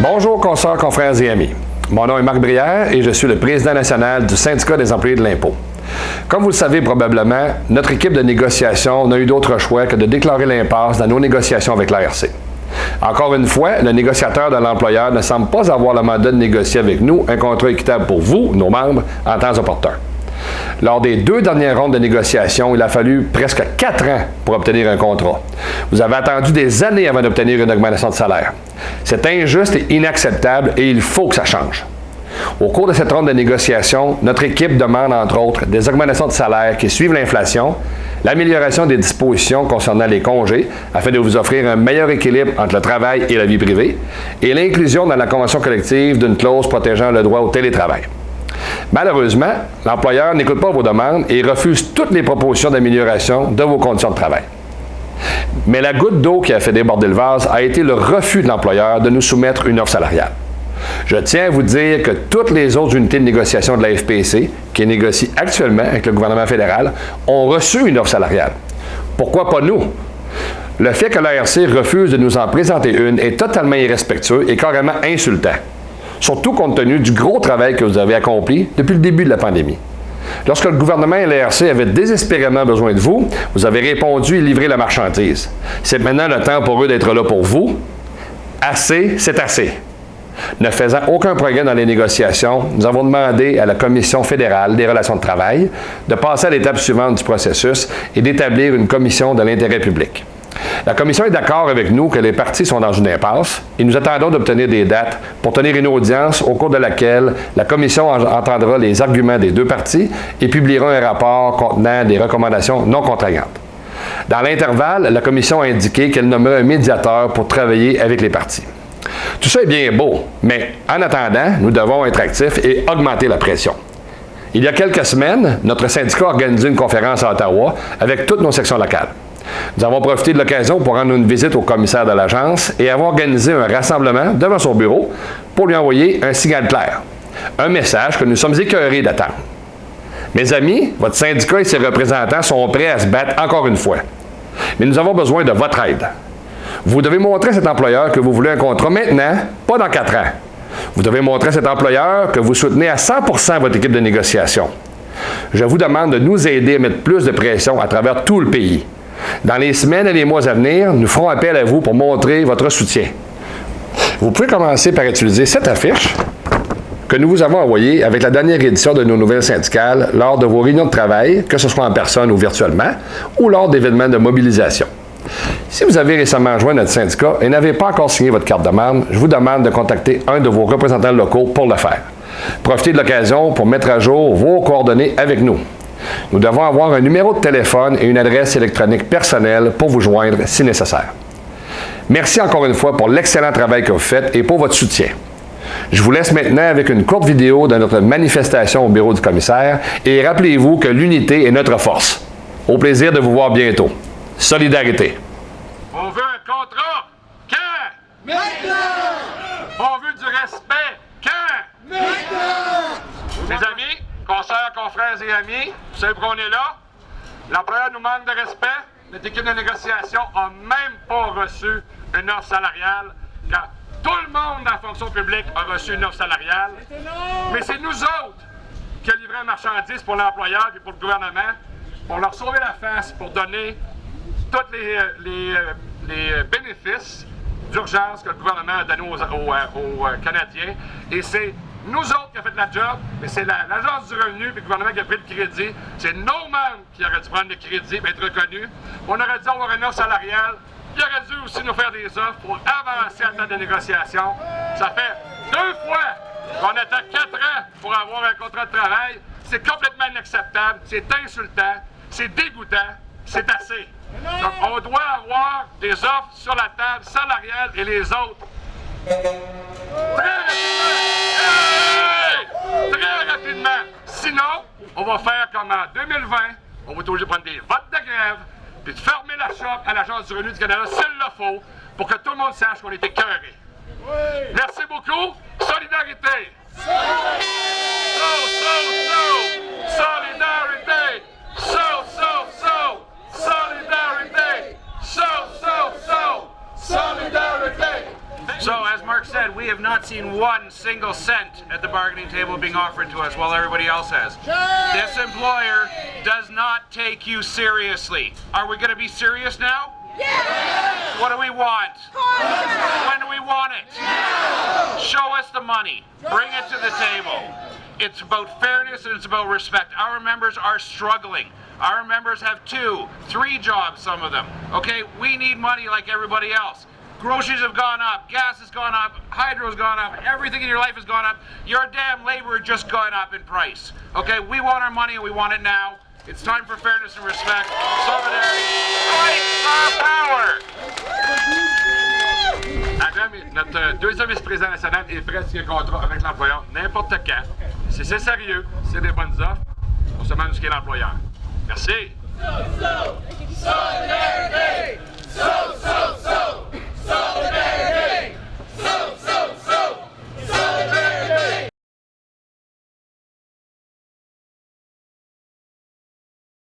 Bonjour, consoeurs, confrères et amis. Mon nom est Marc Brière et je suis le président national du Syndicat des employés de l'impôt. Comme vous le savez probablement, notre équipe de négociation n'a eu d'autre choix que de déclarer l'impasse dans nos négociations avec l'ARC. Encore une fois, le négociateur de l'employeur ne semble pas avoir le mandat de négocier avec nous un contrat équitable pour vous, nos membres, en temps opportun. Lors des 2 dernières rondes de négociation, il a fallu presque 4 ans pour obtenir un contrat. Vous avez attendu des années avant d'obtenir une augmentation de salaire. C'est injuste et inacceptable et il faut que ça change. Au cours de cette ronde de négociation, notre équipe demande, entre autres, des augmentations de salaire qui suivent l'inflation, l'amélioration des dispositions concernant les congés afin de vous offrir un meilleur équilibre entre le travail et la vie privée, et l'inclusion dans la convention collective d'une clause protégeant le droit au télétravail. Malheureusement, l'employeur n'écoute pas vos demandes et refuse toutes les propositions d'amélioration de vos conditions de travail. Mais la goutte d'eau qui a fait déborder le vase a été le refus de l'employeur de nous soumettre une offre salariale. Je tiens à vous dire que toutes les autres unités de négociation de la FPC, qui négocient actuellement avec le gouvernement fédéral, ont reçu une offre salariale. Pourquoi pas nous? Le fait que l'ARC refuse de nous en présenter une est totalement irrespectueux et carrément insultant. Surtout compte tenu du gros travail que vous avez accompli depuis le début de la pandémie. Lorsque le gouvernement et l'ARC avaient désespérément besoin de vous, vous avez répondu et livré la marchandise. C'est maintenant le temps pour eux d'être là pour vous. Assez, c'est assez. Ne faisant aucun progrès dans les négociations, nous avons demandé à la Commission fédérale des relations de travail de passer à l'étape suivante du processus et d'établir une commission de l'intérêt public. La Commission est d'accord avec nous que les parties sont dans une impasse et nous attendons d'obtenir des dates pour tenir une audience au cours de laquelle la Commission entendra les arguments des 2 parties et publiera un rapport contenant des recommandations non contraignantes. Dans l'intervalle, la Commission a indiqué qu'elle nommerait un médiateur pour travailler avec les parties. Tout ça est bien beau, mais en attendant, nous devons être actifs et augmenter la pression. Il y a quelques semaines, notre syndicat a organisé une conférence à Ottawa avec toutes nos sections locales. Nous avons profité de l'occasion pour rendre une visite au commissaire de l'agence et avons organisé un rassemblement devant son bureau pour lui envoyer un signal clair, un message que nous sommes écœurés d'attendre. Mes amis, votre syndicat et ses représentants sont prêts à se battre encore une fois. Mais nous avons besoin de votre aide. Vous devez montrer à cet employeur que vous voulez un contrat maintenant, pas dans 4 ans. Vous devez montrer à cet employeur que vous soutenez à 100% votre équipe de négociation. Je vous demande de nous aider à mettre plus de pression à travers tout le pays. Dans les semaines et les mois à venir, nous ferons appel à vous pour montrer votre soutien. Vous pouvez commencer par utiliser cette affiche que nous vous avons envoyée avec la dernière édition de nos nouvelles syndicales lors de vos réunions de travail, que ce soit en personne ou virtuellement, ou lors d'événements de mobilisation. Si vous avez récemment joint notre syndicat et n'avez pas encore signé votre carte de membre, je vous demande de contacter un de vos représentants locaux pour le faire. Profitez de l'occasion pour mettre à jour vos coordonnées avec nous. Nous devons avoir un numéro de téléphone et une adresse électronique personnelle pour vous joindre si nécessaire. Merci encore une fois pour l'excellent travail que vous faites et pour votre soutien. Je vous laisse maintenant avec une courte vidéo de notre manifestation au bureau du commissaire et rappelez-vous que l'unité est notre force. Au plaisir de vous voir bientôt. Solidarité. On veut un contrat. Quand? Maintenant! On veut du respect. Quand? Maintenant! Mes amis, consoeurs, confrères et amis, vous savez pourquoi on est là? L'employeur nous manque de respect. Notre équipe de négociation n'a même pas reçu une offre salariale. Quand tout le monde dans la fonction publique a reçu une offre salariale. Mais c'est nous autres qui avons livré une marchandise pour l'employeur et pour le gouvernement pour leur sauver la face, pour donner tous les bénéfices d'urgence que le gouvernement a donné aux Canadiens. Et c'est nous autres qui avons fait la job, mais c'est l'Agence du revenu et le gouvernement qui a pris le crédit. C'est nos membres qui auraient dû prendre le crédit et être reconnus. On aurait dû avoir une offre salariale. Ils auraient dû aussi nous faire des offres pour avancer en temps de négociation. Ça fait 2 fois qu'on attend 4 ans pour avoir un contrat de travail. C'est complètement inacceptable, c'est insultant, c'est dégoûtant, c'est assez. Donc, on doit avoir des offres sur la table salariale et les autres. Très rapidement. Sinon, on va faire comme en 2020. On va être obligé de prendre des votes de grève puis de fermer la shop à l'Agence du revenu du Canada s'il le faut pour que tout le monde sache qu'on est écœuré. Oui. Merci beaucoup. Solidarité. Solidarité. Solidarity. So, as Mark said, we have not seen one single cent at the bargaining table being offered to us while everybody else has. This employer does not take you seriously. Are we going to be serious now? Yes! What do we want? When do we want it? Show us the money. Bring it to the table. It's about fairness and it's about respect. Our members are struggling. Our members have 2, 3 jobs, some of them. Okay, we need money like everybody else. Groceries have gone up, gas has gone up, hydro's gone up, everything in your life has gone up. Your damn labor just gone up in price. Okay, we want our money and we want it now. It's time for fairness and respect. Solidarity, fight our power! Notre deuxième vice-président national est prêt à signer un contrat avec l'employeur n'importe quand. Si c'est sérieux, si c'est des bonnes offres, on se demande ce qu'est l'employeur. Merci.